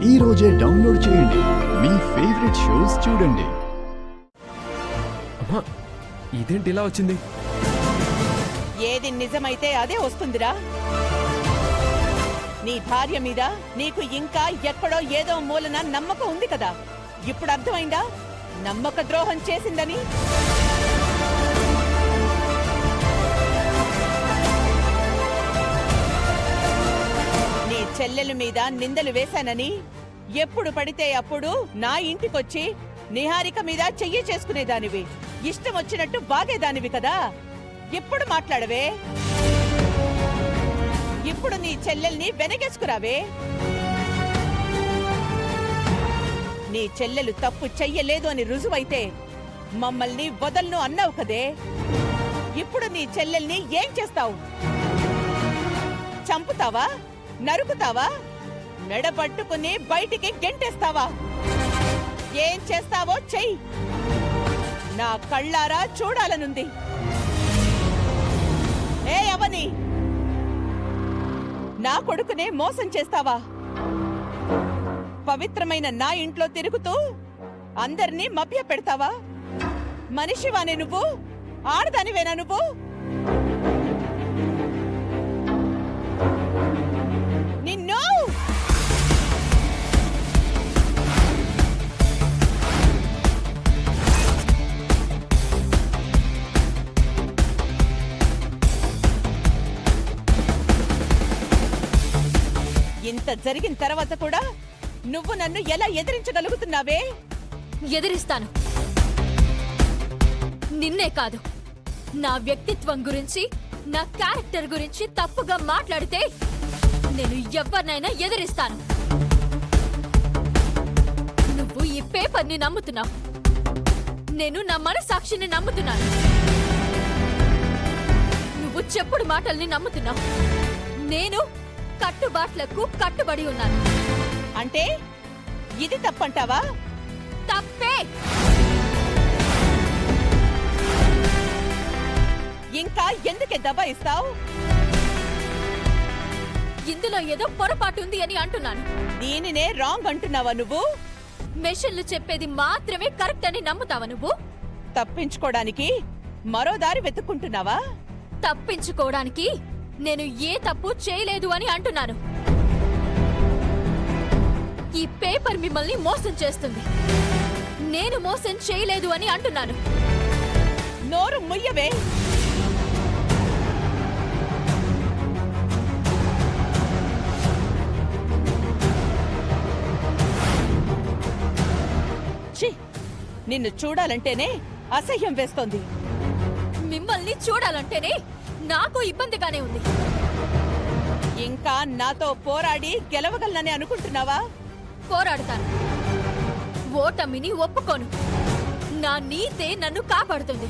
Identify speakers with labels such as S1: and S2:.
S1: ఈ రోజే డౌన్లోడ్ చేయండి. మీ ఫేవరెట్ షోస్ చూడండి.
S2: అమ్మా, ఇదేంటి ఇలా వచ్చింది?
S3: ఏది నిజమైతే అదే వస్తుందిరా. నీ భార్య మీద నీకు ఇంకా ఎక్కడో ఏదో మూలన నమ్మకం ఉంది కదా. ఇప్పుడు అర్థమైందా నమ్మక ద్రోహం చేసిందని? నీ చెల్లెల మీద నిందలు వేశానని ఎప్పుడు పడితే అప్పుడు నా ఇంటికొచ్చి నిహారిక మీద చెయ్యి చేసుకునేదానివి, ఇష్టం వచ్చినట్టు వాగేదానివి కదా. ఇప్పుడు మాట్లాడవే. ఇప్పుడు నీ చెల్లెల్ని వెనకేసుకురావే. నీ చెల్లెలు తప్పు చెయ్యలేదు అని రుజువైతే మమ్మల్ని వదల్ను అన్నావు కదే. ఇప్పుడు నీ చెల్లెల్ని ఏం చేస్తావు? చంపుతావా? నరుకుతావా? మెడపట్టుకుని బయటికి గెంటేస్తావా? ఏం చేస్తావో చెయ్యి. నా కళ్ళారా చూడాలనుంది. ఏ అవని, నా కొడుకునే మోసం చేస్తావా? పవిత్రమైన నా ఇంట్లో తిరుగుతూ అందర్నీ మభ్య పెడతావా? మనిషివానే నువ్వు? ఆడదానివేనా నువ్వు? నిన్ను ఇంత జరిగిన తర్వాత కూడా నువ్వు నన్ను ఎలా ఎదిరించగలుగుతున్నావే?
S4: ఎదిరిస్తాను. నిన్నే కాదు, నా వ్యక్తిత్వం గురించి, నా క్యారెక్టర్ గురించి తప్పుగా మాట్లాడితే నేను ఎవరినైనా ఎదిరిస్తాను. నువ్వు ఈ పేపర్ని నమ్ముతున్నావు, నేను నా మనసాక్షిని నమ్ముతున్నాను. నువ్వు చెప్పుడు మాటల్ని నమ్ముతున్నావు, నేను కట్టుబాట్లకు కట్టుబడి ఉన్నాను.
S3: అంటే ఇది తప్పంటావా?
S4: తప్పే.
S3: ఇంకా ఎందుకే దబాయిస్తావు?
S4: ఇందులో ఏదో పొరపాటు ఉంది అని అంటున్నాను.
S3: దీనినే రాంగ్ అంటున్నావా నువ్వు?
S4: మెషిన్లు చెప్పేది మాత్రమే కరెక్ట్ అని నమ్ముతావా నువ్వు?
S3: తప్పించుకోవడానికి మరో దారి వెతుక్కుంటున్నావా?
S4: తప్పించుకోవడానికి నేను ఏ తప్పు చేయలేదు అని అంటున్నాను. ఈ పేపర్ మిమ్మల్ని మోసం చేస్తుంది, నేను మోసం చేయలేదు అని అంటున్నాను.
S3: నోరు ముయ్యవే. ఛీ, నిన్ను చూడాలంటేనే అసహ్యం వేస్తోంది.
S4: మిమ్మల్ని చూడాలంటేనే నాకు ఇబ్బందిగానే ఉంది.
S3: ఇంకా నాతో పోరాడి గెలవగలనని అనుకుంటున్నావా?
S4: పోరాడతాను, ఓటమిని ఒప్పుకోను. నా నీతే నన్ను కాపాడుతుంది.